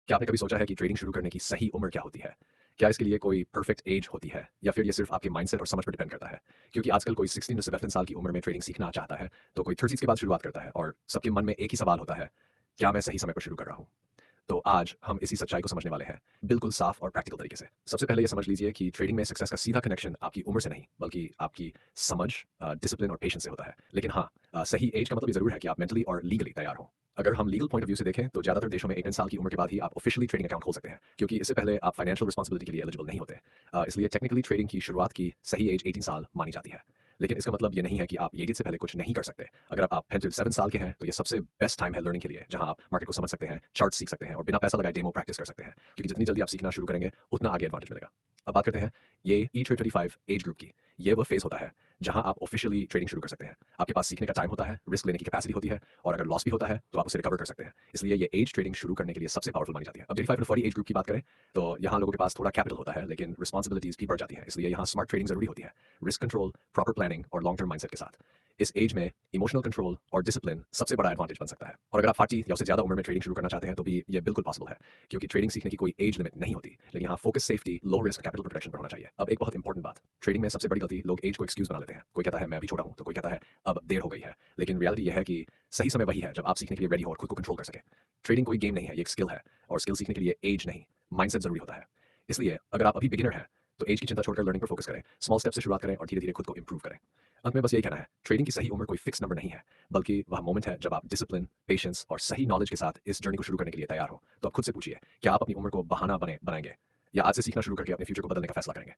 क्या आपने कभी सोचा है कि ट्रेडिंग शुरू करने की सही उम्र क्या होती है? क्या इसके लिए कोई परफेक्ट एज होती है या फिर ये सिर्फ़ आपके माइंडसेट और समझ पर डिपेंड करता है? क्योंकि आजकल कोई 16 टू 17 साल की उम्र में ट्रेडिंग सीखना चाहता है, तो कोई 30s के बाद शुरुआत करता है और सबके मन में एक ही सवाल होता है, क्या मैं सही समय पर शुरू कर रहा हूँ? तो आज हम इसी सच्चाई को समझने वाले हैं, बिल्कुल साफ और प्रैक्टिकल तरीके से। सबसे पहले ये समझ लीजिए कि ट्रेडिंग में सक्सेस का सीधा कनेक्शन आपकी उम्र से नहीं, बल्कि आपकी समझ, डिसिप्लिन और पेशेंस से होता है। लेकिन हाँ, सही एज का मतलब ये ज़रूर है कि आप मेंटली और लीगली तैयार हों। अगर हम लीगल पॉइंट ऑफ व्यू से देखें, तो ज़्यादातर देशों में 18 साल की उम्र के बाद ही आप ऑफिशियली ट्रेडिंग अकाउंट खोल सकते हैं, क्योंकि इससे पहले आप फाइनेंशियल रिस्पॉन्सिबिलिटी के लिए एलिजिबल नहीं होते। इसलिए टेक्निकली ट्रेडिंग की शुरुआत की सही एज 18 साल मानी जाती है। लेकिन इसका मतलब ये नहीं है कि आप ये एज से पहले कुछ नहीं कर सकते। अगर आप 10 to 7 साल के हैं, तो ये सबसे बेस्ट टाइम है लर्निंग के लिए, जहाँ आप मार्केट को समझ सकते हैं, चार्ट सीख सकते हैं और बिना पैसा लगाए डेमो प्रैक्टिस कर सकते हैं। क्योंकि जितनी जल्दी आप सीखना शुरू करेंगे, उतना आगे एडवांटेज मिलेगा। अब बात करते हैं ये E-35 एज ग्रुप की। ये वो फेज़ होता है, जहाँ आप ऑफिशियली ट्रेडिंग शुरू कर सकते हैं। आपके पास सीखने का टाइम होता है, रिस्क लेने की कैपेसिटी होती है और अगर लॉस भी होता है, तो आप उसे रिकवर कर सकते हैं। इसलिए ये एज ट्रेडिंग शुरू करने के लिए सबसे पावरफुल मानी जाती है। अब 35 टू 40 एज ग्रुप की बात करें, तो यहाँ लोगों के पास थोड़ा कैपिटल होता है, लेकिन रिस्पॉन्सिबिलिटीज़ भी बढ़ जाती हैं। इसलिए यहाँ स्मार्ट ट्रेडिंग ज़रूरी होती है। रिस्क कंट्रोल, प्रॉपर प्लानिंग और लॉन्ग टर्म माइंडसेट के साथ। इस एज में इमोशनल कंट्रोल और डिसिप्लिन सबसे बड़ा एडवांटेज बन सकता है। और अगर आप 40 या उससे ज़्यादा उम्र में ट्रेडिंग शुरू करना चाहते हैं, तो भी ये बिल्कुल पॉसिबल है, क्योंकि ट्रेडिंग सीखने की कोई एज लिमिट नहीं होती। लेकिन यहाँ focus safety, low risk, capital protection पर होना चाहिए। अब एक बहुत इंपॉर्टेंट बात, ट्रेडिंग में सबसे बड़ी गलती, लोग एज को एक्सक्यूज बना लेते हैं। कोई कहता है मैं अभी छोटा हूँ, तो कोई कहता है अब देर हो गई है। लेकिन रियलिटी यह है कि सही समय वही है जब आप सीखने के लिए रेडी हो और खुद को कंट्रोल कर सके। ट्रेडिंग कोई गेम नहीं है, ये एक स्किल है और स्किल सीखने के लिए एज नहीं, माइंडसेट जरूरी होता है। इसलिए अगर आप अभी बिगिनर हैं, तो एज की चिंता छोड़कर लर्निंग पर फोकस करें, स्मॉल स्टेप से शुरुआत करें और धीरे धीरे खुद को इंप्रूव करें। अंत में बस यही कहना है, ट्रेडिंग की सही उम्र कोई फिक्स नंबर नहीं है, बल्कि वह मोमेंट है जब आप डिसिप्लिन, पेशेंस और सही नॉलेज के साथ इस जर्नी को शुरू करने के लिए तैयार हो। तो आप खुद से पूछिए, क्या आप अपनी उम्र को बहाना बनाएंगे या आज से सीखना शुरू करके अपने फ्यूचर को बदलने का फैसला करेंगे?